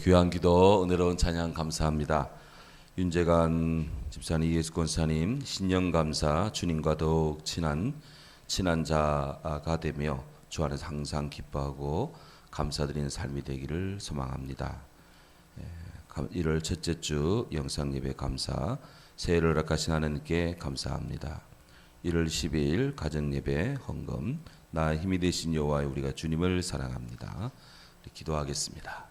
귀한 기도, 은혜로운 찬양 감사합니다. 윤재관 집사님, 이예수 권사님, 신령감사, 주님과 더욱 친한 자가 되며 주 안에서 항상 기뻐하고 감사드리는 삶이 되기를 소망합니다. 1월 첫째 주 영상 예배 감사, 새해를 허락하신 하나님께 감사합니다. 1월 10일 가정 예배 헌금, 나의 힘이 되신 여호와여 우리가 주님을 사랑합니다. 기도하겠습니다.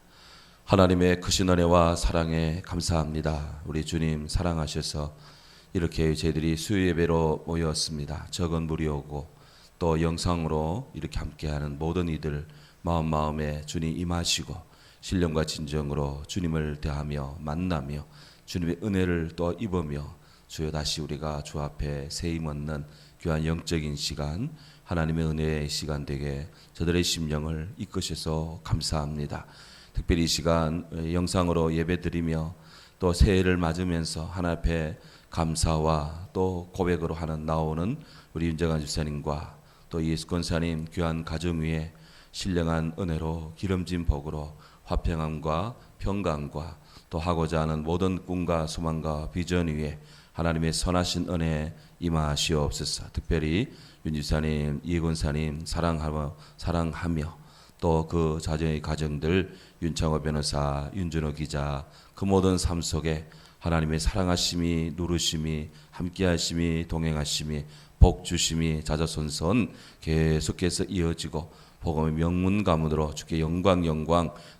하나님의 크신 은혜와 사랑에 감사합니다. 우리 주님 사랑하셔서 이렇게 저희들이 수요 예배로 모였습니다. 적은 무리오고 또 영상으로 이렇게 함께하는 모든 이들 마음에 주님 임하시고 신령과 진정으로 주님을 대하며 만나며 주님의 은혜를 또 입으며 주여 다시 우리가 주 앞에 세임 얻는 귀한 영적인 시간, 하나님의 은혜의 시간 되게 저들의 심령을 이끄셔서 감사합니다. 특별히 이 시간 영상으로 예배드리며 또 새해를 맞으면서 하나님 앞에 감사와 또 고백으로 나오는 우리 윤재관 집사님과 또 이예수 권사님 귀한 가정 위에 신령한 은혜로 기름진 복으로 화평함과 평강과 또 하고자 하는 모든 꿈과 소망과 비전 위에 하나님의 선하신 은혜 임하시옵소서. 특별히 윤 집사님, 이 권사님 사랑하며 또 그 자녀의 가정들, 윤창호 변호사, 윤준호 기자, 그 모든 삶 속에 하나님의 사랑하심이, 누르심이, 함께하심이, 동행하심이, 복주심이 자자손손 계속해서 이어지고 복음의 명문 가문으로 주께 영광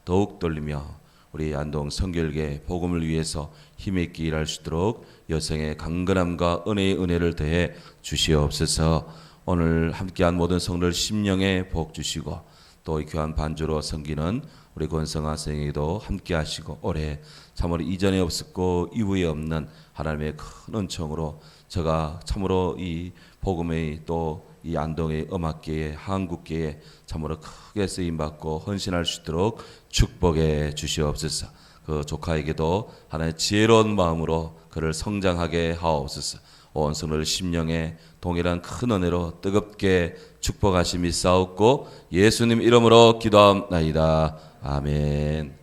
더욱 돌리며 우리 안동 성결계 복음을 위해서 힘있게 일할 수 있도록 여성의 강건함과 은혜의 은혜를 더해 주시옵소서. 오늘 함께한 모든 성도들 심령에 복 주시고 또 귀한 반주로 섬기는 우리 권성아 선생님도 함께 하시고 올해 참으로 이전에 없었고 이후에 없는 하나님의 큰 은총으로 제가 참으로 이 복음의 또 이 안동의 음악계에 한국계에 참으로 크게 쓰임받고 헌신할 수 있도록 축복해 주시옵소서. 그 조카에게도 하나님의 지혜로운 마음으로 그를 성장하게 하옵소서. 온 성도들 심령에 동일한 큰 은혜로 뜨겁게 축복하심이 싸웠고 예수님 이름으로 기도하옵나이다. 아멘.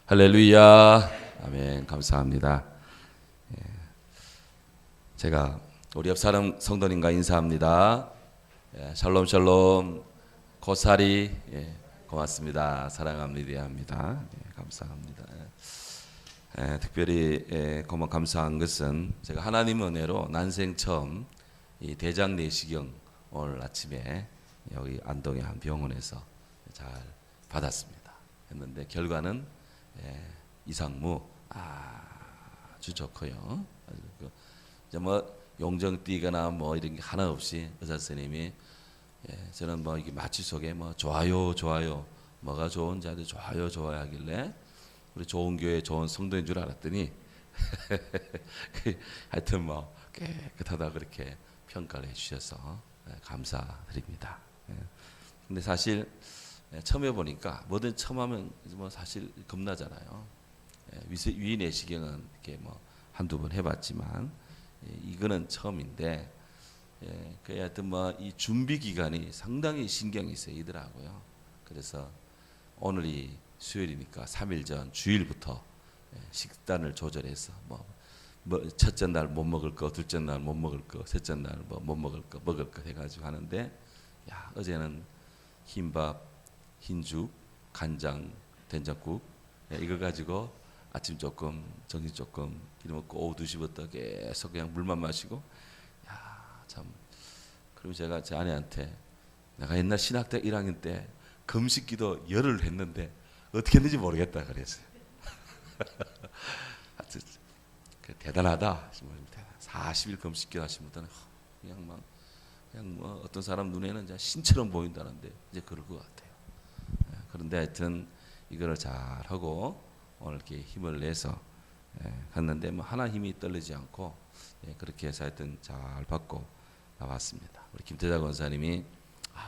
할렐루야. 아멘. 감사합니다. 제가 우리 옆 사람 성도님과 인사합니다. 샬롬 고사리. 고맙습니다. 사랑합니다. 감사합니다. 특별히 감사한 것은 제가 하나님 은혜로 난생 처음 이 대장 내시경 오늘 아침에 여기 안동의 한 병원에서 잘 받았습니다. 했는데 결과는 이상무 아주 좋고요. 이제 뭐 용정 뛰거나 뭐 이런 게 하나 없이 의사 선생님이 저는 뭐 이게 마취 속에 뭐 좋아요 뭐가 좋은지 아주 좋아요 하길래 우리 좋은 교회 좋은 성도인 줄 알았더니 하여튼 뭐 깨끗하다 그렇게 평가를 해주셔서 감사드립니다. 근데 사실 처음 해보니까 뭐든 처음 하면 뭐 사실 겁나잖아요. 위 내시경은 이렇게 뭐 한두 번 해봤지만 이거는 처음인데 하여튼 뭐 이 준비 기간이 상당히 신경이 쓰이더라고요. 그래서 오늘이 수요일이니까 3일 전 주일부터 식단을 조절해서 뭐 첫째 날 못 먹을 거, 둘째 날 못 먹을 거, 셋째 날 뭐 못 먹을 거, 먹을 거 해가지고 하는데 어제는 흰밥, 흰죽, 간장, 된장국 이거 가지고 아침 조금, 점심 조금 기름 먹고 오후 2시부터 계속 그냥 물만 마시고 참. 그리고 제가 제 아내한테 내가 옛날 신학대 1학년 때 금식기도 열흘 했는데 어떻게 했는지 모르겠다 그랬어요. 하여튼 대단하다. 40일 금식기도 하신 분들은 그냥 뭐 어떤 사람 눈에는 이제 신처럼 보인다는데 이제 그럴 것 같아요. 그런데 하여튼 이거를 잘 하고 오늘 이렇게 힘을 내서 갔는데 뭐 하나 힘이 떨리지 않고 그렇게 해서 하여튼 잘 받고 나왔습니다. 우리 김태자 권사님이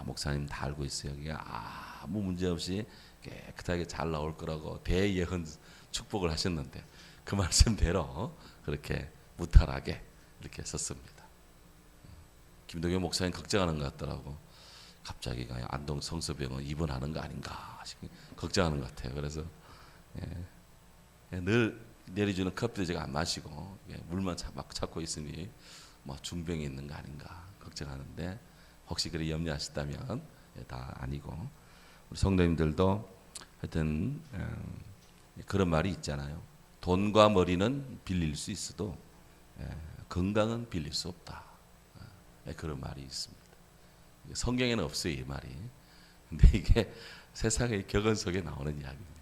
목사님 다 알고 있어요. 여기가 아무 문제 없이 깨끗하게 잘 나올 거라고 대예언 축복을 하셨는데 그 말씀대로 그렇게 무탈하게 이렇게 썼습니다. 김동현 목사님 걱정하는 것 같더라고. 갑자기 안동 성서병원 입원하는 거 아닌가 걱정하는 것 같아요. 그래서 늘 내려주는 커피도 제가 안 마시고 물만 막 찾고 있으니 뭐 중병이 있는 거 아닌가 걱정하는데 혹시 그래 염려하셨다면 다 아니고 우리 성도님들도 하여튼 그런 말이 있잖아요. 돈과 머리는 빌릴 수 있어도 건강은 빌릴 수 없다. 그런 말이 있습니다. 성경에는 없어요, 이 말이. 근데 이게 세상의 격언 속에 나오는 이야기입니다.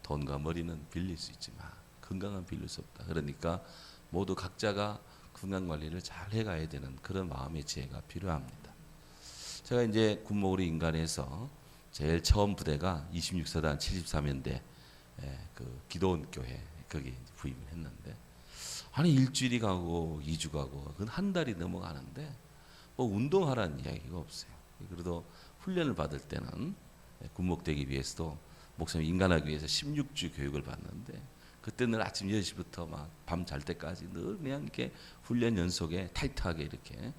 돈과 머리는 빌릴 수 있지만 건강은 빌릴 수 없다. 그러니까 모두 각자가 건강 관리를 잘 해가야 되는 그런 마음의 지혜가 필요합니다. 제가 이제 군목으로 인간에서 제일 처음 부대가 26사단 73연대 그 기도원 교회 거기 부임을 했는데 아니 일주일이 가고 2주 가고 그건 한 달이 넘어가는데 뭐 운동하라는 이야기가 없어요. 그래도 훈련을 받을 때는 군목되기 위해서도 목사님 인간하기 위해서 16주 교육을 받는데 그때는 아침 10시부터 막 밤 잘 때까지 늘 그냥 이렇게 훈련 연속에 타이트하게 이렇게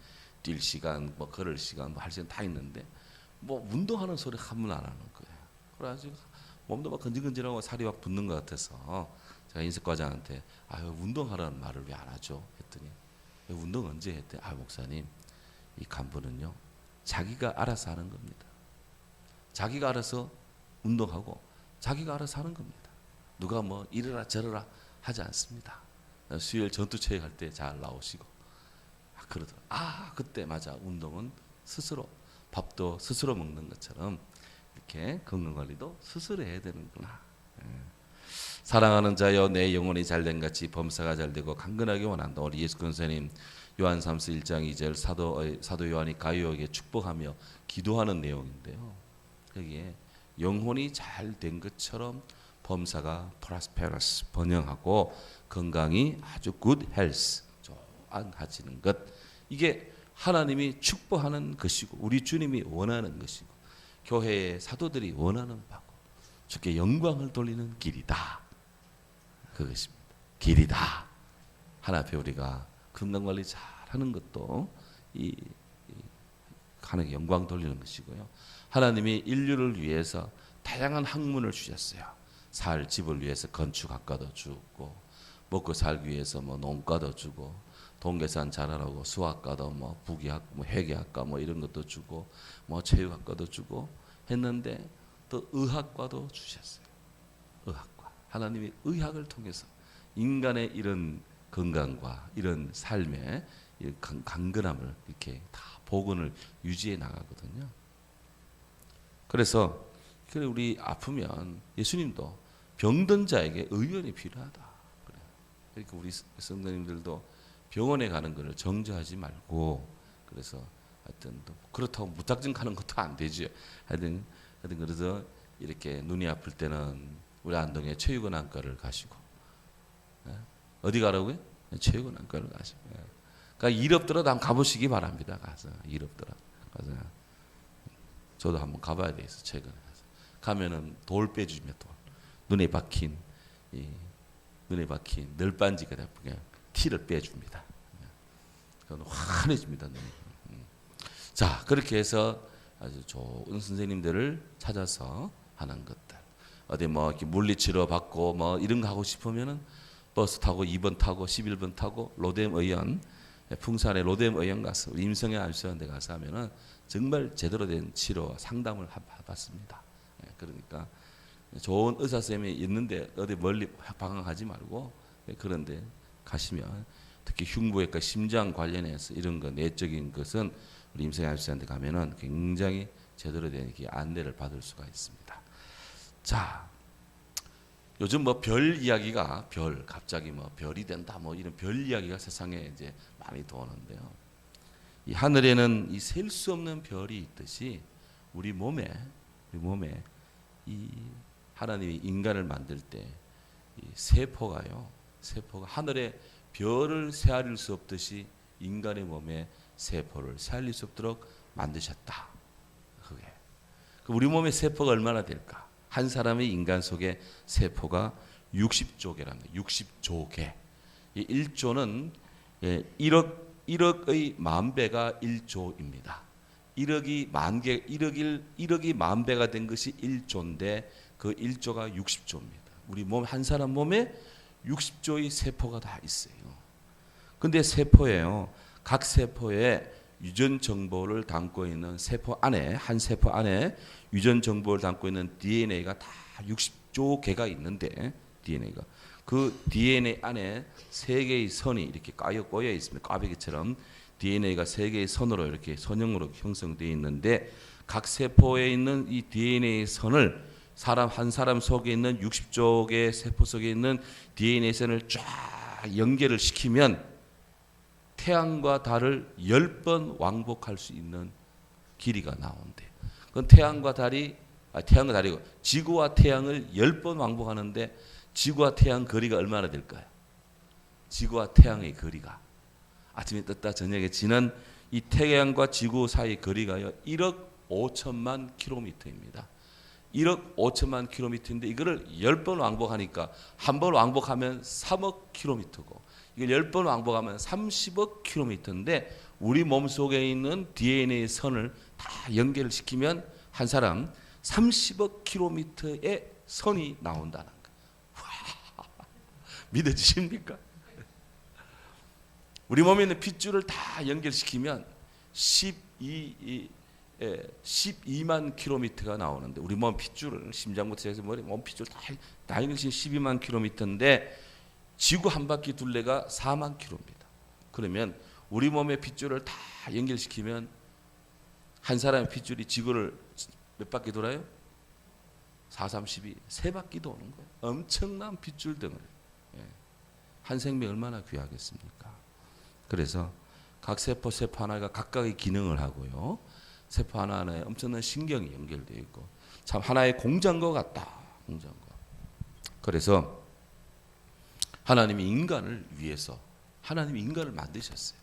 뛸 시간, 뭐 걸을 시간, 뭐 할 시간 다 있는데 뭐 운동하는 소리 한 번 안 하는 거예요. 그래가지고 몸도 막 건질건질하고 살이 막 붙는 것 같아서 제가 인석과장한테 아유 운동하라는 말을 왜 안 하죠? 했더니 운동 언제 했대? 아 목사님 이 간부는요 자기가 알아서 하는 겁니다. 자기가 알아서 운동하고 자기가 알아서 하는 겁니다. 누가 뭐 이래라 저래라 하지 않습니다. 수요일 전투체육 할 때 잘 나오시고 그러더라. 아 그때 맞아 운동은 스스로 밥도 스스로 먹는 것처럼 이렇게 건강관리도 스스로 해야 되는구나. 사랑하는 자여 내 영혼이 잘된 같이 범사가 잘되고 강건하게 원한다. 우리 예수 그리스도님 요한 3서 1장 2절 사도 요한이 가요에게 축복하며 기도하는 내용인데요. 거기에 영혼이 잘된 것처럼 범사가 prosperous 번영하고 건강이 아주 good health 좋아지는 것 이게 하나님이 축복하는 것이고 우리 주님이 원하는 것이고 교회의 사도들이 원하는 바고 주께 영광을 돌리는 길이다. 그것입니다. 길이다. 하나 앞에 우리가 건강관리 잘하는 것도 이 하나님께 영광 돌리는 것이고요. 하나님이 인류를 위해서 다양한 학문을 주셨어요. 살 집을 위해서 건축학과도 주고 먹고 살기 위해서 뭐 농과도 주고 동계산 잘하라고 수학과도 뭐 부기학 뭐 회계학과 뭐 이런 것도 주고 뭐 체육학과도 주고 했는데 또 의학과도 주셨어요. 의학과. 하나님이 의학을 통해서 인간의 이런 건강과 이런 삶의 강건함을 이렇게 다 복원을 유지해 나가거든요. 그래서 우리 아프면 예수님도 병든 자에게 의원이 필요하다. 그래요. 그러니까 우리 성도님들도 병원에 가는 것을 정죄하지 말고 그래서 하여튼 또 그렇다고 무작정 가는 것도 안 되죠. 하여튼 그래서 이렇게 눈이 아플 때는 우리 안동에 최유근안과를 가시고 어디 가라고요? 최유근안과를 가시고. 그러니까 일 없더라도 한번 가보시기 바랍니다. 가서 일 없더라도 가서 저도 한번 가봐야 되겠어. 최근에 가서 가면은 돌 빼주면 돌 눈에 박힌 널빤지가 그냥 티를 빼줍니다. 그건 환해집니다. 눈이. 자 그렇게 해서 아주 좋은 선생님들을 찾아서 하는 것들 어디 뭐 이렇게 물리치료 받고 뭐 이런 거 하고 싶으면은 버스 타고 2번 타고 11번 타고 로뎀 의원 풍산의 로뎀 의원 가서 임성애 안수원대 가서 하면은 정말 제대로 된 치료 상담을 받습니다. 그러니까 좋은 의사 쌤이 있는데 어디 멀리 방황하지 말고 그런데 가시면 특히 흉부외과 심장 관련해서 이런 거 내적인 것은 우리 임성애 안수원대 가면은 굉장히 제대로 된 안내를 받을 수가 있습니다. 자. 요즘 뭐 별 이야기가 갑자기 뭐 별이 된다 뭐 이런 별 이야기가 세상에 이제 많이 도는데요. 이 하늘에는 이 셀 수 없는 별이 있듯이 우리 몸에 이 하나님이 인간을 만들 때 이 세포가 하늘에 별을 세알릴 수 없듯이 인간의 몸에 세포를 세알릴 수 없도록 만드셨다. 그게 우리 몸의 세포가 얼마나 될까? 한 사람의 인간 속에 세포가 60조 개랍니다. 60조 개. 이 1조는 1억의 만 배가 1조입니다. 1억이 만 배가 된 것이 1조인데 그 1조가 60조입니다. 우리 몸 한 사람 몸에 60조의 세포가 다 있어요. 근데 세포에요. 각 세포에 유전 정보를 담고 있는 세포 안에 한 세포 안에 유전 정보를 담고 있는 DNA가 다 60조 개가 있는데 DNA가 그 DNA 안에 세 개의 선이 이렇게 꼬여 있습니다. 꽈배기처럼 DNA가 세 개의 선으로 이렇게 선형으로 형성되어 있는데 각 세포에 있는 이 DNA 선을 사람 한 사람 속에 있는 60조 개의 세포 속에 있는 DNA 선을 쫙 연결을 시키면 태양과 달을 10번 왕복할 수 있는 길이가 나온대. 그건 태양과 달이고 지구와 태양을 10번 왕복하는데 지구와 태양 거리가 얼마나 될까요? 지구와 태양의 거리가 아침에 떴다 저녁에 지는 이 태양과 지구 사이 거리가요 1억 5천만 킬로미터입니다. 1억 5천만 킬로미터인데 이거를 10번 왕복하니까 한 번 왕복하면 3억 킬로미터고 이걸 10번 왕복하면 30억 킬로미터인데 우리 몸속에 있는 DNA 선을 다 연결을 시키면 한 사람 30억 킬로미터의 선이 나온다는 거예요. 믿어지십니까? 우리 몸에 있는 핏줄을 다 연결시키면 12만 킬로미터가 나오는데 우리 몸 핏줄을 심장부터 해서 머리 몸 핏줄 다 연결시키면 12만 킬로미터인데 지구 한 바퀴 둘레가 4만 킬로입니다. 그러면 우리 몸의 핏줄을 다 연결시키면 한 사람의 핏줄이 지구를 몇 바퀴 돌아요? 4, 3, 12, 세 바퀴 도는 거예요. 엄청난 핏줄 덩어리. 한 생명이 얼마나 귀하겠습니까? 그래서 각 세포 하나가 각각의 기능을 하고요. 세포 하나하나에 엄청난 신경이 연결되어 있고 참 하나의 공장과 같다. 공장과. 그래서 하나님이 인간을 위해서 하나님이 인간을 만드셨어요.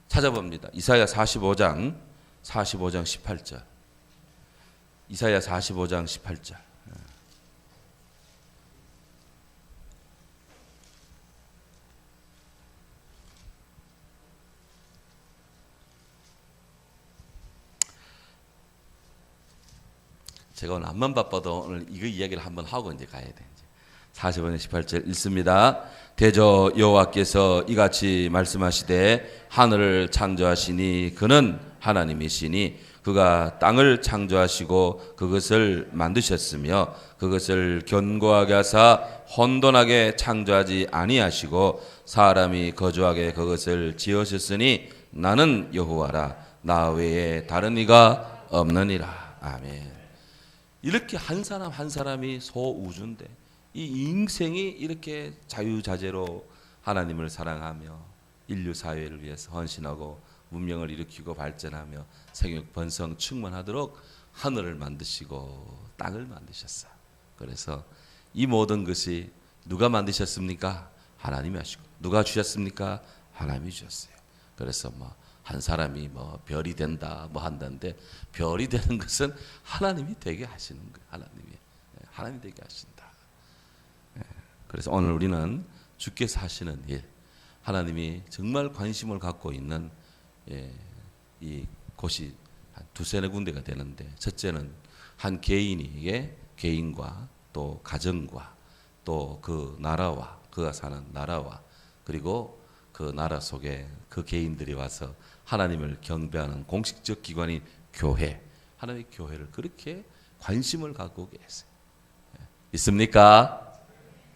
찾아봅니다. 이사야 45장 18절. 이사야 45장 18절. 제가 오늘 앞만 바빠도 오늘 이거 이야기를 한번 하고 이제 가야 돼. 45장 18절 읽습니다. 대저 여호와께서 이같이 말씀하시되 하늘을 창조하시니 그는 하나님이시니 그가 땅을 창조하시고 그것을 만드셨으며 그것을 견고하게 하사 혼돈하게 창조하지 아니하시고 사람이 거주하게 그것을 지으셨으니 나는 여호와라 나 외에 다른 이가 없느니라. 아멘. 이렇게 한 사람 한 사람이 소우주인데 이 인생이 이렇게 자유자재로 하나님을 사랑하며 인류 사회를 위해서 헌신하고 문명을 일으키고 발전하며 생육 번성 충만하도록 하늘을 만드시고 땅을 만드셨어요. 그래서 이 모든 것이 누가 만드셨습니까? 하나님이 하시고 누가 주셨습니까? 하나님이 주셨어요. 그래서 한 사람이 별이 된다 한다는데 별이 되는 것은 하나님이 되게 하시는 거예요. 하나님이 되게 하신다. 그래서 오늘 우리는 주께서 하시는 일, 하나님이 정말 관심을 갖고 있는 이 곳이 한 두세 군데가 되는데 첫째는 한 개인에게 개인과 또 가정과 또 그 나라와 그가 사는 나라와 그리고 그 나라 속에 그 개인들이 와서 하나님을 경배하는 공식적 기관인 교회, 하나님의 교회를 그렇게 관심을 갖고 계세요. 있습니까?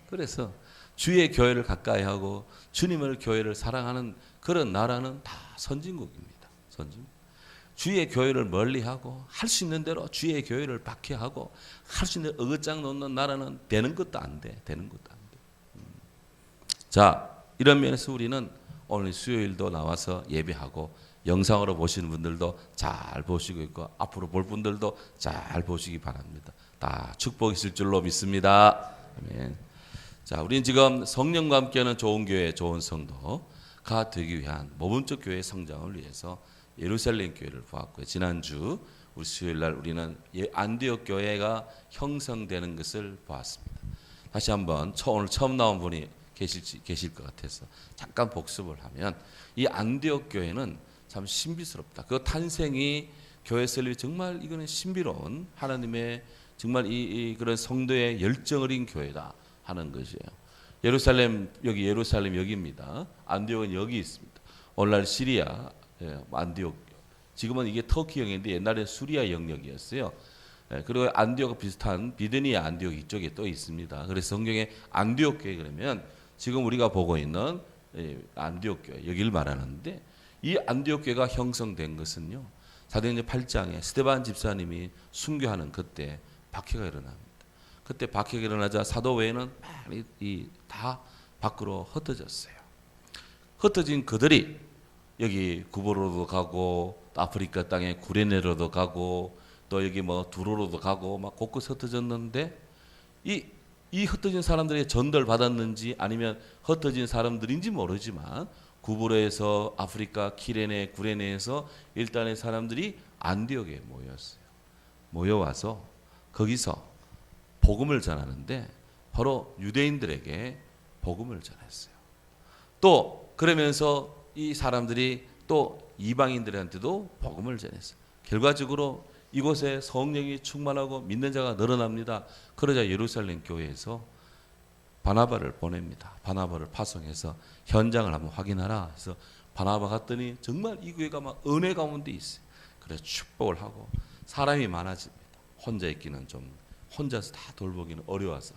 그래서 주의 교회를 가까이 하고 주님을 교회를 사랑하는 그런 나라는 다 선진국입니다. 선진국. 주의 교회를 멀리하고 할 수 있는 대로 주의 교회를 박해하고 할 수 있는 어긋장 놓는 나라는 되는 것도 안 돼. 되는 것도 안 돼. 자, 이런 면에서 우리는 오늘 수요일도 나와서 예배하고 영상으로 보시는 분들도 잘 보시고 있고 앞으로 볼 분들도 잘 보시기 바랍니다. 다 축복이 있을 줄로 믿습니다. 아멘. 자, 우리는 지금 성령과 함께하는 좋은 교회, 좋은 성도가 되기 위한 모범적 교회의 성장을 위해서 예루살렘 교회를 보았고요. 지난주 우리 수요일 날 우리는 안디옥 교회가 형성되는 것을 보았습니다. 다시 한번 오늘 처음 나온 분이 계실 것 같아서 잠깐 복습을 하면 이 안디옥 교회는 참 신비스럽다. 그 탄생이 교회 설립이 정말 이거는 신비로운 하나님의 정말 이 그런 성도의 열정 어린 교회다 하는 것이에요. 예루살렘 여기입니다. 안디옥은 여기 있습니다. 오늘날 시리아 안디옥, 지금은 이게 터키 영역인데 옛날에 수리아 영역이었어요. 그리고 안디옥과 비슷한 비드니아 안디옥 이쪽에 또 있습니다. 그래서 성경에 안디옥 교회 그러면 지금 우리가 보고 있는 안디옥 교회 여기를 말하는데, 이 안디옥 교회가 형성된 것은요, 사도행전 8장에 스데반 집사님이 순교하는 그때 박해가 일어납니다. 그때 박해가 일어나자 사도 외에는 많이 다 밖으로 흩어졌어요. 흩어진 그들이 여기 구보로도 가고 아프리카 땅에 구레네로도 가고 또 여기 뭐 두로로도 가고 막 곳곳 흩어졌는데, 이 흩어진 사람들이 전도를 받았는지 아니면 흩어진 사람들인지 모르지만 구브로에서 아프리카 키레네 구레네에서 일단의 사람들이 안디옥에 모였어요. 모여와서 거기서 복음을 전하는데 바로 유대인들에게 복음을 전했어요. 또 그러면서 이 사람들이 또 이방인들한테도 복음을 전했어요. 결과적으로 이곳에 성령이 충만하고 믿는 자가 늘어납니다. 그러자 예루살렘 교회에서 바나바를 보냅니다. 바나바를 파송해서 현장을 한번 확인하라 해서 바나바 갔더니 정말 이 교회가 막 은혜 가운데 있어요. 그래서 축복을 하고 사람이 많아집니다. 혼자 있기는 좀, 혼자서 다 돌보기는 어려워서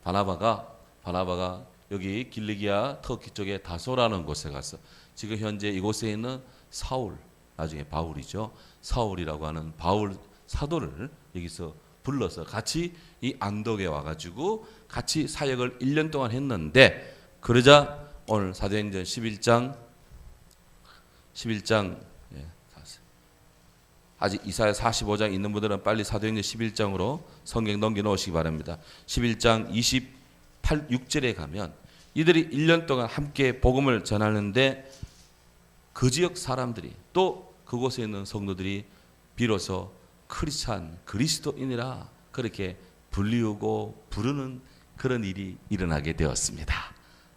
바나바가 여기 길리기아 터키 쪽에 다소라는 곳에 가서 지금 현재 이곳에 있는 사울, 나중에 바울이죠. 사울이라고 하는 바울 사도를 여기서 불러서 같이 이 안독에 와가지고 같이 사역을 1년 동안 했는데, 그러자 오늘 사도행전 11장 아직 이사야 45장 있는 분들은 빨리 사도행전 11장으로 성경 넘겨 놓으시기 바랍니다. 11장 28절에 가면 이들이 1년 동안 함께 복음을 전하는데 그 지역 사람들이 또 그곳에 있는 성도들이 비로소 크리스찬 그리스도인이라 그렇게 불리우고 부르는 그런 일이 일어나게 되었습니다.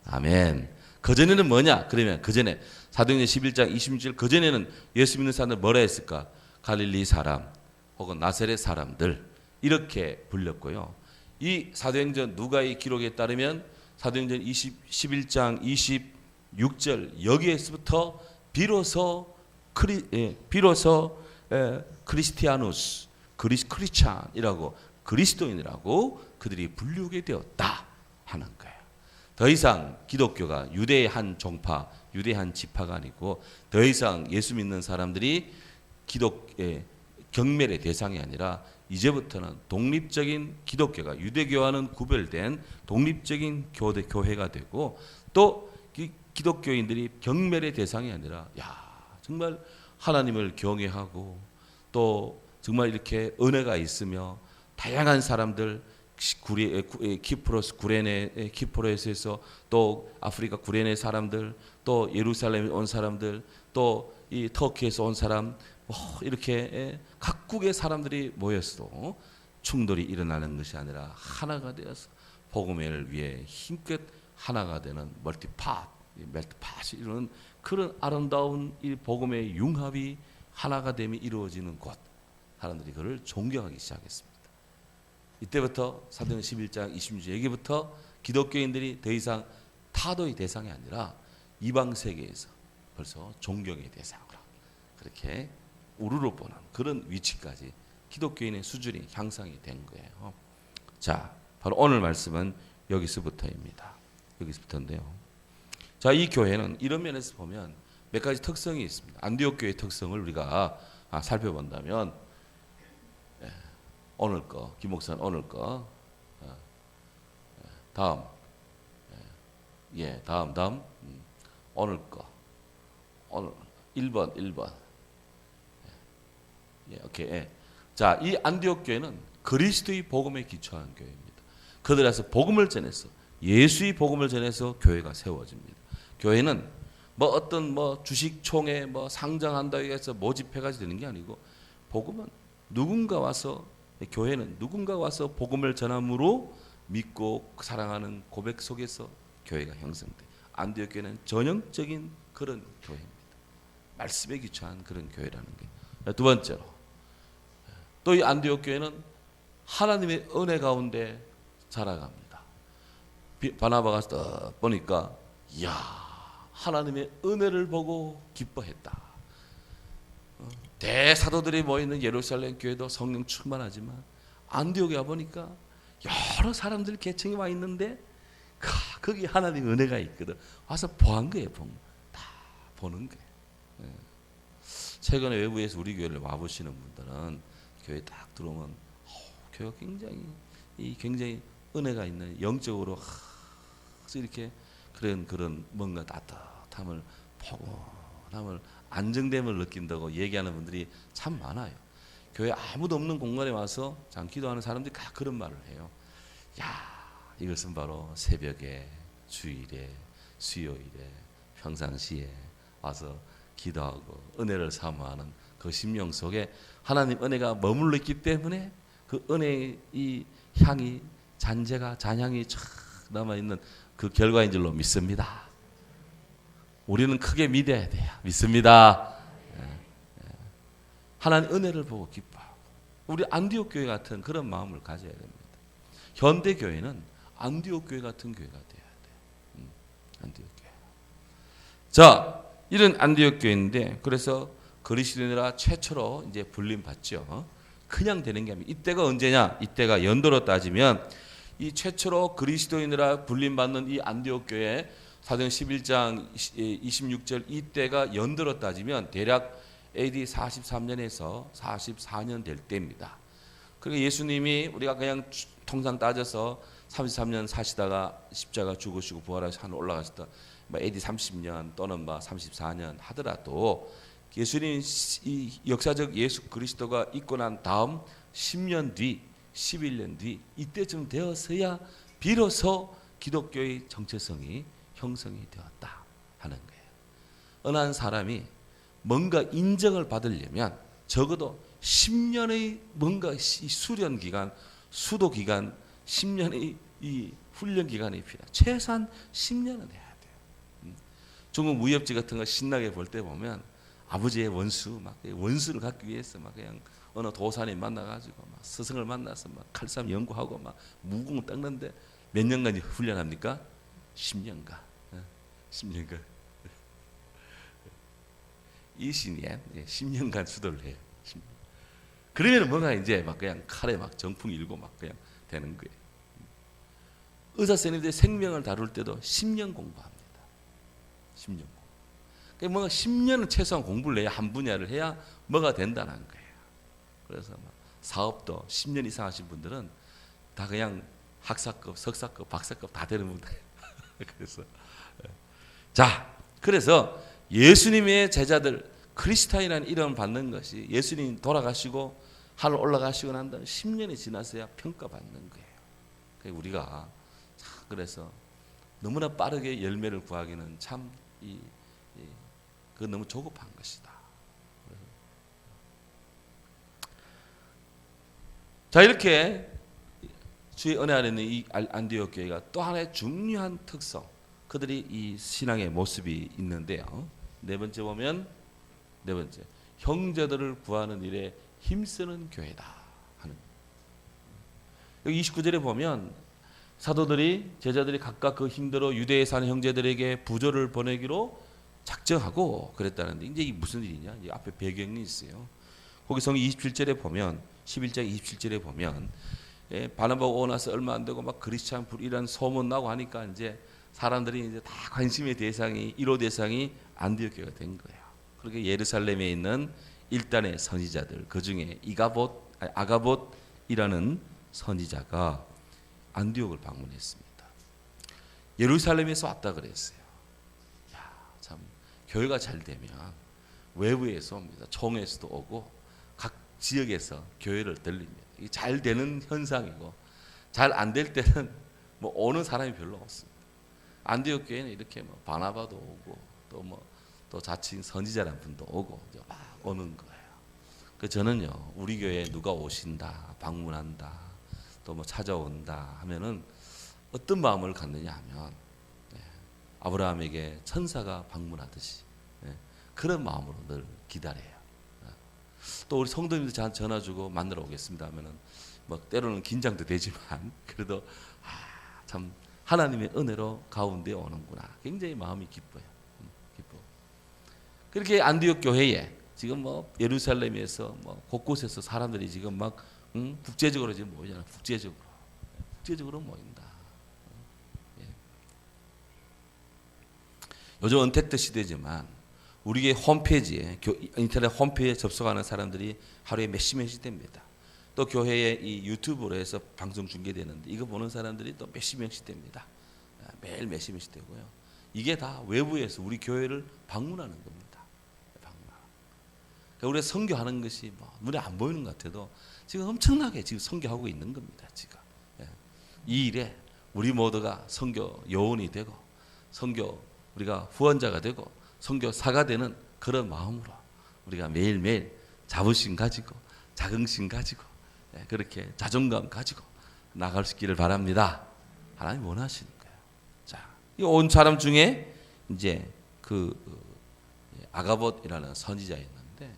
아멘. 그전에는 뭐냐? 그러면 그전에 사도행전 11장 26절 그전에는 예수 믿는 사람들 뭐라 했을까? 갈릴리 사람 혹은 나사렛 사람들 이렇게 불렸고요. 이 사도행전 누가의 기록에 따르면 사도행전 11장 26절 여기에서부터 비로소 크리스티아누스, 크리스찬이라고 그리스도인이라고 그들이 불리우게 되었다 하는 거예요. 더 이상 기독교가 유대의 한 종파, 유대의 한 지파가 아니고 더 이상 예수 믿는 사람들이 경멸의 대상이 아니라 이제부터는 독립적인 기독교가 유대교와는 구별된 독립적인 교회가 되고, 또 기독교인들이 경멸의 대상이 아니라 정말 하나님을 경외하고 또 정말 이렇게 은혜가 있으며 다양한 사람들 키프로스에서 또 아프리카 구레네 사람들, 또 예루살렘에 온 사람들, 또 이 터키에서 온 사람, 이렇게 각국의 사람들이 모여서 충돌이 일어나는 것이 아니라 하나가 되어서 복음을 위해 힘껏 하나가 되는 멜트팟이 이루는 그런 아름다운 이 복음의 융합이 하나가 됨이 이루어지는 곳, 사람들이 그를 존경하기 시작했습니다. 이때부터 사도행전 11장 26절 여기부터 기독교인들이 더 이상 타도의 대상이 아니라 이방 세계에서 벌써 존경의 대상으로 그렇게 우르르 보는 그런 위치까지 기독교인의 수준이 향상이 된 거예요. 자, 바로 오늘 말씀은 여기서부터입니다. 여기서부터인데요. 자, 이 교회는 이런 면에서 보면 몇 가지 특성이 있습니다. 안디옥 교회의 특성을 우리가 살펴본다면, 오늘 거, 김 목사는 오늘 거, 다음, 오늘 거, 오늘 1번, 오케이. 자, 이 안디옥 교회는 그리스도의 복음에 기초한 교회입니다. 그들에서 복음을 전해서 예수의 복음을 전해서 교회가 세워집니다. 교회는 어떤 주식총회 상장한다고 해서 모집해가지고 되는 게 아니고, 복음은 교회는 누군가 와서 복음을 전함으로 믿고 사랑하는 고백 속에서 교회가 형성돼. 안디옥 교회는 전형적인 그런 교회입니다. 말씀에 기초한 그런 교회라는 게. 두 번째로, 또 이 안디옥 교회는 하나님의 은혜 가운데 자라갑니다. 바나바가 딱 보니까 이야, 하나님의 은혜를 보고 기뻐했다. 대사도들이 모이는 예루살렘 교회도 성령 충만하지만 안디옥에 와보니까 여러 사람들 계층이 와 있는데 거기 하나님의 은혜가 있거든. 와서 보한 거예요. 다 보는 거예요. 최근에 외부에서 우리 교회를 와보시는 분들은 교회 딱 들어오면 교회가 굉장히 은혜가 있는, 영적으로 이렇게 그런 뭔가 따뜻함을, 포근함을, 안정됨을 느낀다고 얘기하는 분들이 참 많아요. 교회 아무도 없는 공간에 와서 기도하는 사람들이 다 그런 말을 해요. 야, 이것은 바로 새벽에, 주일에, 수요일에, 평상시에 와서 기도하고 은혜를 사모하는 그 심령 속에 하나님 은혜가 머물러 있기 때문에 그 은혜의 이 향이, 잔향이 쫙 남아있는 그 결과인 줄로 믿습니다. 우리는 크게 믿어야 돼요. 믿습니다. 하나님 은혜를 보고 기뻐하고, 우리 안디옥 교회 같은 그런 마음을 가져야 됩니다. 현대 교회는 안디옥 교회 같은 교회가 돼야 돼요. 안디옥 교회. 자, 이런 안디옥 교회인데, 그래서 그리스도인이라 최초로 이제 불림 받죠. 그냥 되는 게 아니라 이때가 언제냐? 이때가 연도로 따지면 이 최초로 그리스도인이라 불림 받는 이 안디옥 교회 사도행 11장 26절 이때가 연도로 따지면 대략 AD 43년에서 44년 될 때입니다. 그리고 예수님이 우리가 그냥 통상 따져서 33년 사시다가 십자가 죽으시고 부활하셔서 하늘 올라가셨다, AD 30년 또는 34년 하더라도 예수님 이 역사적 예수 그리스도가 있고 난 다음 10년 뒤, 11년 뒤 이때쯤 되어서야 비로소 기독교의 정체성이 형성이 되었다 하는 거예요. 어느 한 사람이 뭔가 인정을 받으려면 적어도 10년의 뭔가 수련 기간, 수도 기간, 10년의 이 훈련 기간이 필요해요. 최소한 10년은 해야 돼요. 중국 무협지 같은 거 신나게 볼 때 보면 아버지의 원수를 갖기 위해서 그냥 어느 도산에 만나가지고 스승을 만나서 칼싸움 연구하고 무공 닦는데 몇 년간 훈련합니까? 10년간. 10년간. 이신이야. 10년간 수도를 해요. 그러면 뭐가 이제 그냥 칼에 정풍 일고 그냥 되는 거예요. 의사 선생님들이 생명을 다룰 때도 10년 공부합니다. 10년 공부. 그러니까 뭔가 10년은 최소한 공부를 해야 한 분야를 해야 뭐가 된다는 거예요. 그래서 사업도 10년 이상 하신 분들은 다 그냥 학사급, 석사급, 박사급 다 되는 분들. 그래서 예수님의 제자들 크리스타인이라는 이름을 받는 것이 예수님 돌아가시고 하늘 올라가시고 난 다음 10년이 지나서야 평가받는 거예요. 우리가 그래서 너무나 빠르게 열매를 구하기는 참 그건 너무 조급한 것이다. 자, 이렇게 주의 은혜 아래 있는 이 안디옥 교회가 또 하나의 중요한 특성, 그들이 이 신앙의 모습이 있는데요. 네 번째 보면, 네 번째, 형제들을 구하는 일에 힘쓰는 교회다 하는. 여기 29절에 보면 사도들이, 제자들이 각각 그 힘대로 유대에 사는 형제들에게 부조를 보내기로 작정하고 그랬다는데, 이제 이게 무슨 일이냐? 이 앞에 배경이 있어요. 거기 성 27절에 보면, 11장 27절에 보면 바나바가 오고 나서 얼마 안 되고 그리스찬 불이라는 소문 나고 하니까 이제 사람들이 이제 다 관심의 대상이, 1호 대상이 안디옥 교회가 된 거예요. 그렇게 예루살렘에 있는 일단의 선지자들, 그 중에 아가봇이라는 선지자가 안디옥을 방문했습니다. 예루살렘에서 왔다 그랬어요. 참 교회가 잘 되면 외부에서 옵니다. 총에서도 오고 각 지역에서 교회를 들립니다. 이게 잘 되는 현상이고, 잘 안 될 때는 오는 사람이 별로 없습니다. 안디옥 교회는 이렇게 바나바도 오고 또 자칭 선지자라는 분도 오고 막 오는 거예요. 저는요, 우리 교회에 누가 오신다, 방문한다, 또 찾아온다 하면은 어떤 마음을 갖느냐 하면 아브라함에게 천사가 방문하듯이 그런 마음으로 늘 기다려요. 또 우리 성도님들 저한테 전화 주고 만나러 오겠습니다 하면은 뭐 때로는 긴장도 되지만 그래도 참 하나님의 은혜로 가운데 오는구나. 굉장히 마음이 기뻐요. 기뻐. 그렇게 안디옥 교회에 지금 뭐 예루살렘에서 뭐 곳곳에서 사람들이 지금 막 국제적으로 지금 모이잖아. 국제적으로 모인다. 예. 요즘 언택트 시대지만 우리의 홈페이지에 인터넷 홈페이지에 접속하는 사람들이 하루에 몇십명씩 됩니다. 또 교회에 이 유튜브로 해서 방송 중계되는데 이거 보는 사람들이 또 몇십 명씩 됩니다. 매일 몇십 명씩 되고요. 이게 다 외부에서 우리 교회를 방문하는 겁니다. 그러니까 우리가 선교하는 것이 뭐 눈에 안 보이는 것 같아도 지금 엄청나게 지금 선교하고 있는 겁니다. 지금 이 일에 우리 모두가 선교 요원이 되고 선교 우리가 후원자가 되고 선교사가 되는 그런 마음으로 우리가 매일매일 자부심 가지고 자긍심 가지고 그렇게 자존감 가지고 나갈 수 있기를 바랍니다. 하나님 원하시는 거예요. 자, 이 온 사람 중에 이제 그 아가봇이라는 선지자 있는데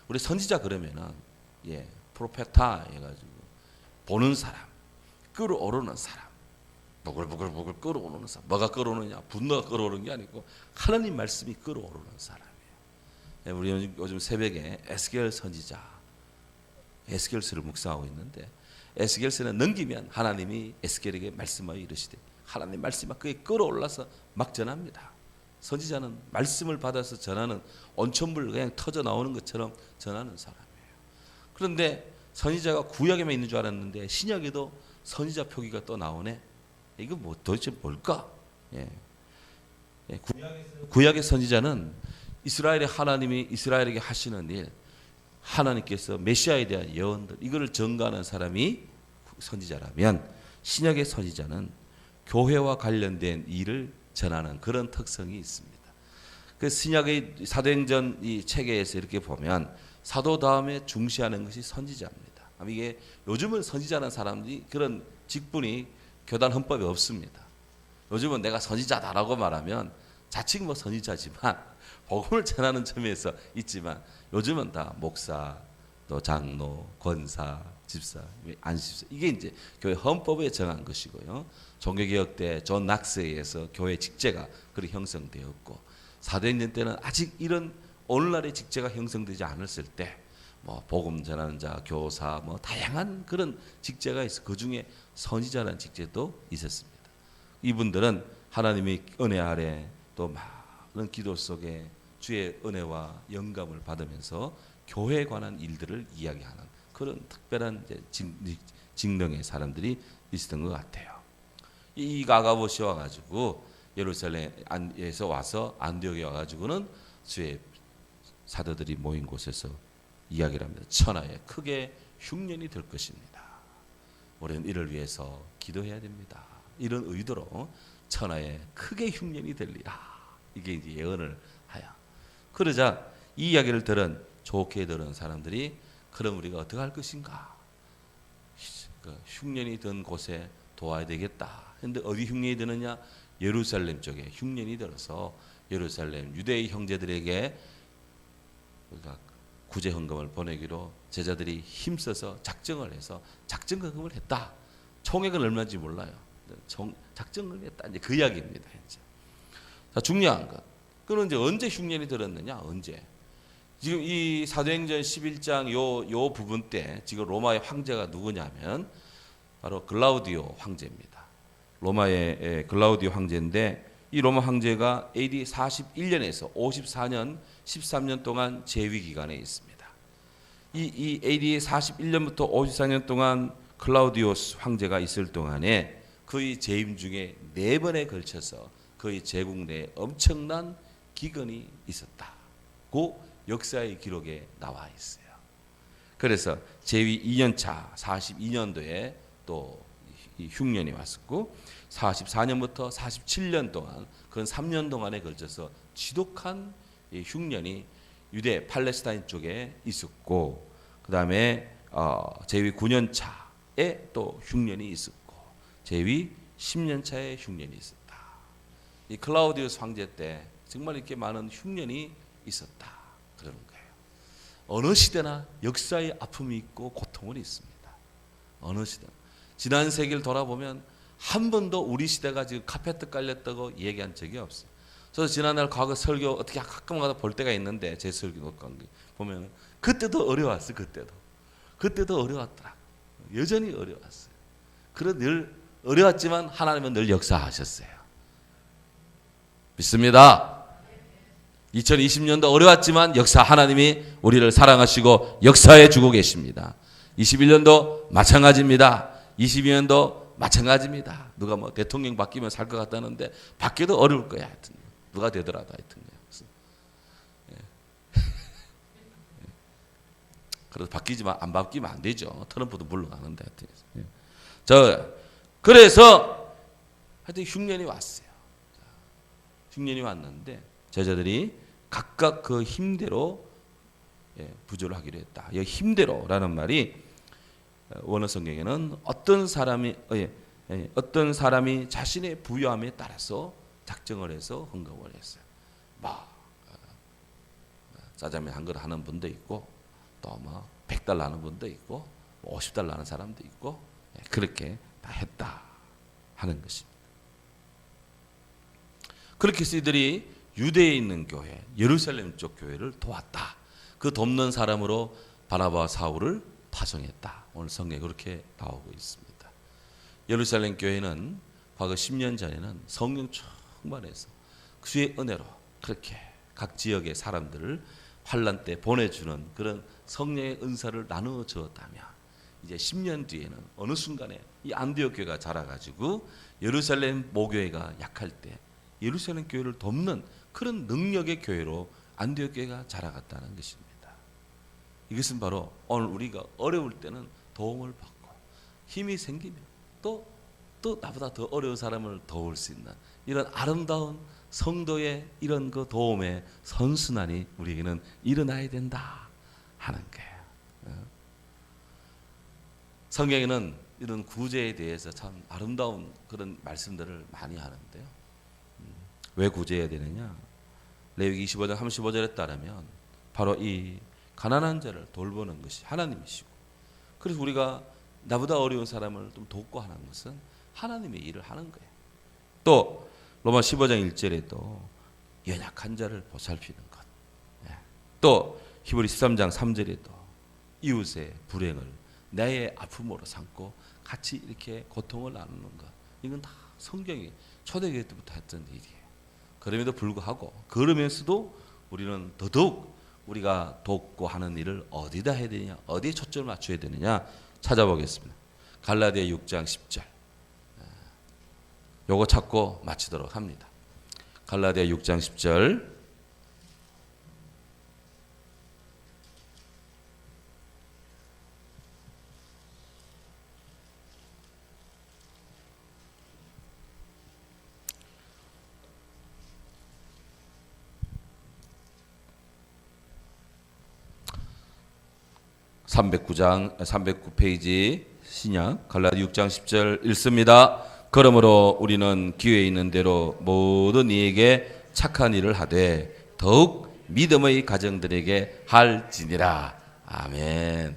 우리 선지자 그러면은 프로페타 해가지고 보는 사람, 끌어오르는 사람, 보글보글 끌어오르는 사람. 뭐가 끌어오느냐? 분노가 끌어오르는 게 아니고 하나님 말씀이 끌어오르는 사람이에요. 우리 요즘 새벽에 에스겔 선지자 에스겔서를 묵상하고 있는데 에스겔서는 넘기면 하나님이 에스겔에게 말씀하여 이르시되 하나님 말씀이 그에 끌어올라서 막 전합니다. 선지자는 말씀을 받아서 전하는 온천물 그냥 터져 나오는 것처럼 전하는 사람이에요. 그런데 선지자가 구약에만 있는 줄 알았는데 신약에도 선지자 표기가 또 나오네. 이거 뭐 도대체 뭘까? 구약의 선지자는 이스라엘의 하나님이 이스라엘에게 하시는 일, 하나님께서 메시아에 대한 예언들 이거를 전가하는 사람이 선지자라면 신약의 선지자는 교회와 관련된 일을 전하는 그런 특성이 있습니다. 그 신약의 사도행전 이 체계에서 이렇게 보면 사도 다음에 중시하는 것이 선지자입니다. 이게 요즘은 선지자라는 사람들이 그런 직분이 교단 헌법에 없습니다. 요즘은 내가 선지자다라고 말하면 자칭 뭐 선지자지만 복음을 전하는 점에서 있지만 요즘은 다 목사, 또 장로, 권사, 집사, 안식사 이게 이제 교회 헌법에 정한 것이고요. 종교개혁 때 존 낙스에 의해서 교회 직제가 그렇게 형성되었고 사도행전 때는 아직 이런 오늘날의 직제가 형성되지 않았을 때 뭐 복음 전하는 자, 교사 뭐 다양한 그런 직제가 있어 그 중에 선지자라는 직제도 있었습니다. 이분들은 하나님의 은혜 아래 또 많은 기도 속에 주의 은혜와 영감을 받으면서 교회에 관한 일들을 이야기하는 그런 특별한 직능의 사람들이 있었던 것 같아요. 이 아가봇이 와가지고 예루살렘에서 와서 안디옥에 와가지고는 주의 사도들이 모인 곳에서 이야기를 합니다. 천하에 크게 흉년이 될 것입니다. 우리는 이를 위해서 기도해야 됩니다. 이런 의도로 천하에 크게 흉년이 될리라. 이게 이제 예언을 하여. 그러자 이 이야기를 들은 좋게 들은 사람들이 그럼 우리가 어떻게 할 것인가? 흉년이 든 곳에 도와야 되겠다. 그런데 어디 흉년이 드느냐? 예루살렘 쪽에 흉년이 들어서 예루살렘 유대의 형제들에게 우리가 구제 헌금을 보내기로 제자들이 힘써서 작정을 해서 작정금을 했다. 총액은 얼마인지 몰라요. 작정금을 했다. 이제 그 이야기입니다. 이제. 자, 중요한 것. 그는 이제 언제 흉년이 들었느냐? 언제? 지금 이 사도행전 11장 요 부분 때 지금 로마의 황제가 누구냐면 바로 글라우디오 황제입니다. 로마의 글라우디오 황제인데 이 로마 황제가 AD 41년에서 54년 13년 동안 재위 기간에 있습니다. 이 AD 41년부터 54년 동안 클라우디오스 황제가 있을 동안에 그의 재임 중에 4번에 걸쳐서 그의 제국 내에 엄청난 기근이 있었다고 역사의 기록에 나와 있어요. 그래서 재위 2년차 42년도에 또 이 흉년이 왔었고 44년부터 47년 동안 그건 3년 동안에 걸쳐서 지독한 이 흉년이 유대 팔레스타인 쪽에 있었고 그 다음에 재위 9년차에 또 흉년이 있었고 재위 10년차에 흉년이 있었다. 이 클라우디우스 황제 때 정말 이렇게 많은 흉년이 있었다. 그런 거예요. 어느 시대나 역사의 아픔이 있고 고통은 있습니다. 어느 시대. 지난 세기를 돌아보면 한 번도 우리 시대가 지금 카페트 깔렸다고 얘기한 적이 없어요. 그래서 지난날 과거 설교 어떻게 가끔가다 볼 때가 있는데 제 설교 녹음 보면 그때도 어려웠어요. 그때도 어려웠더라. 여전히 어려웠어요. 그런 늘 어려웠지만 하나님은 늘 역사하셨어요. 믿습니다. 2020년도 어려웠지만 역사 하나님이 우리를 사랑하시고 역사해 주고 계십니다. 21년도 마찬가지입니다. 22년도 마찬가지입니다. 누가 뭐 대통령 바뀌면 살 것 같다는데 바뀌어도 어려울 거야. 하여튼 누가 되더라도 하여튼. 그래서 바뀌지만 안 바뀌면 안 되죠. 트럼프도 물러가는데 하여튼. 그래서 하여튼 흉년이 왔어요. 흉년이 왔는데 제자들이 각각 그 힘대로 부조를 하기로 했다. 이 힘대로라는 말이 원어 성경에는 어떤 사람이 자신의 부유함에 따라서 작정을 해서 헌금을 했어요. 짜장면 한 그릇 하는 분도 있고 또 뭐 100달러 하는 분도 있고 50달러 하는 사람도 있고 그렇게 다 했다 하는 것입니다. 그렇게 해서 이들이 유대에 있는 교회, 예루살렘 쪽 교회를 도왔다. 그 돕는 사람으로 바나바와 사울을 파송했다. 오늘 성경에 그렇게 나오고 있습니다. 예루살렘 교회는 과거 10년 전에는 성령 충만해서 주의 은혜로 그렇게 각 지역의 사람들을 환난 때 보내주는 그런 성령의 은사를 나누어 주었다면 이제 10년 뒤에는 어느 순간에 이 안디옥 교회가 자라가지고 예루살렘 모교회가 약할 때 예루살렘 교회를 돕는 그런 능력의 교회로 안디옥 교회가 자라갔다는 것입니다. 이것은 바로 오늘 우리가 어려울 때는 도움을 받고 힘이 생기면 또 나보다 더 어려운 사람을 도울 수 있는 이런 아름다운 성도의 이런 그 도움의 선순환이 우리에게는 일어나야 된다 하는 거예요. 성경에는 이런 구제에 대해서 참 아름다운 그런 말씀들을 많이 하는데요. 왜 구제해야 되느냐? 레위기 25장 35절에 따르면 바로 이 가난한 자를 돌보는 것이 하나님이시고, 그래서 우리가 나보다 어려운 사람을 좀 돕고 하는 것은 하나님의 일을 하는 거예요. 또 로마 15장 1절에도 연약한 자를 보살피는 것, 또 히브리 13장 3절에도 이웃의 불행을 나의 아픔으로 삼고 같이 이렇게 고통을 나누는 것, 이건 다 성경이 초대교회 때부터 했던 일이에요. 그럼에도 불구하고 그러면서도 우리는 더더욱 우리가 돕고 하는 일을 어디다 해야 되냐, 어디에 초점을 맞춰야 되느냐 찾아보겠습니다. 갈라디아 6장 10절. 요거 찾고 마치도록 합니다. 갈라디아 6장 10절. (309장) 309페이지 신약 갈라디아 6장 10절 읽습니다. 그러므로 우리는 기회에 있는 대로 모든 이에게 착한 일을 하되 더욱 믿음의 가정들에게 할지니라. 아멘.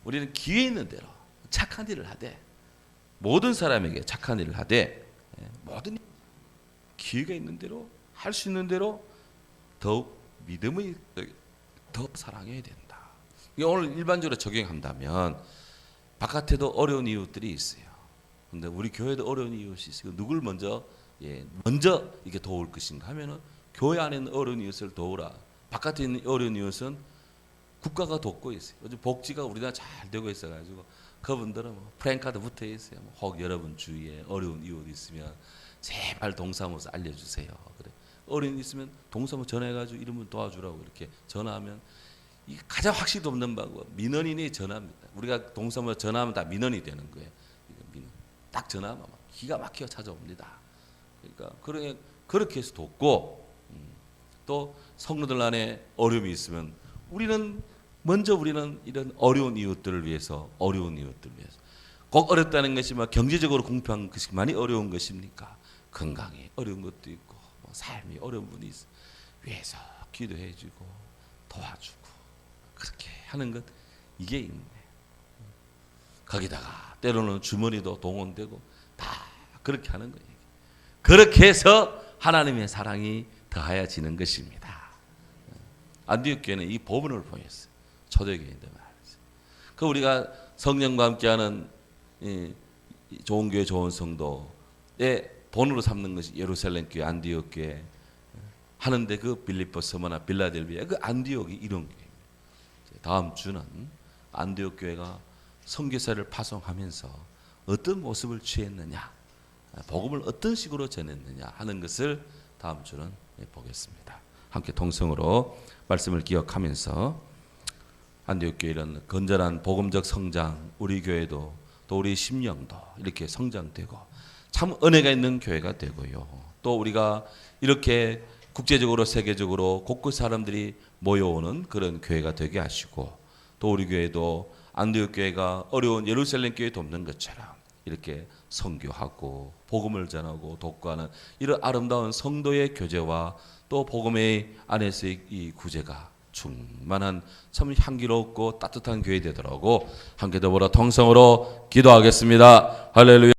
우리는 기회 있는 대로 착한 일을 하되 모든 사람에게 착한 일을 하되 모든 기회가 있는 대로 할 수 있는 대로 더욱 믿음의 더 사랑해야 된다. 오늘 일반적으로 적용한다면 바깥에도 어려운 이웃들이 있어요. 근데 우리 교회도 어려운 이웃이 있어요. 누굴 먼저 이렇게 도울 것인가 하면은 교회 안에 있는 어려운 이웃을 도우라. 바깥에 있는 어려운 이웃은 국가가 돕고 있어요. 요즘 복지가 우리나라 잘 되고 있어가지고 그분들은 뭐 프랜카드 붙어 있어요. 혹 여러분 주위에 어려운 이웃 있으면 제발 동사무소 알려주세요. 그래. 어려운 일 있으면 동사무소 전화해가지고 이런 분 도와주라고 이렇게 전화하면 이 가장 확실히 돕는 방법 민원인이 전화합니다. 우리가 동사무소 전화하면 다 민원이 되는 거예요. 딱 전화하면 기가 막혀 찾아옵니다. 그러니까 그렇게 해서 돕고 또 성도들 안에 어려움이 있으면 우리는 이런 어려운 이웃들을 위해서 꼭 어렵다는 것이 막 경제적으로 공평한 것만이 어려운 것입니까? 건강이 어려운 것도 있고 삶이 어려운 분이 있어 위해서 기도해주고 도와주고 그렇게 하는 것, 이게 있네. 거기다가 때로는 주머니도 동원되고 다 그렇게 하는 거예요. 그렇게 해서 하나님의 사랑이 더하여지는 것입니다. 안디옥 교회는 이 법문을 보였어요. 초대교회인데 말이죠. 그 우리가 성령과 함께하는 이 좋은 교회, 좋은 성도의 본으로 삼는 것이 예루살렘 교회, 안디옥 교회 하는데 그 빌립보, 서머나 빌라델비아 그 안디옥이 이런 교회입니다. 다음 주는 안디옥 교회가 선교사를 파송하면서 어떤 모습을 취했느냐, 복음을 어떤 식으로 전했느냐 하는 것을 다음 주는 보겠습니다. 함께 동성으로 말씀을 기억하면서 안디옥 교회는 건전한 복음적 성장, 우리 교회도 또 우리 심령도 이렇게 성장되고 참 은혜가 있는 교회가 되고요. 또 우리가 이렇게 국제적으로 세계적으로 곳곳 사람들이 모여오는 그런 교회가 되게 하시고 또 우리 교회도 안디옥 교회가 어려운 예루살렘 교회 돕는 것처럼 이렇게 선교하고 복음을 전하고 독과하는 이런 아름다운 성도의 교제와 또 복음의 안에서의 이 구제가 충만한 참 향기롭고 따뜻한 교회 되더라고 함께 더불어 통성으로 기도하겠습니다. 할렐루야.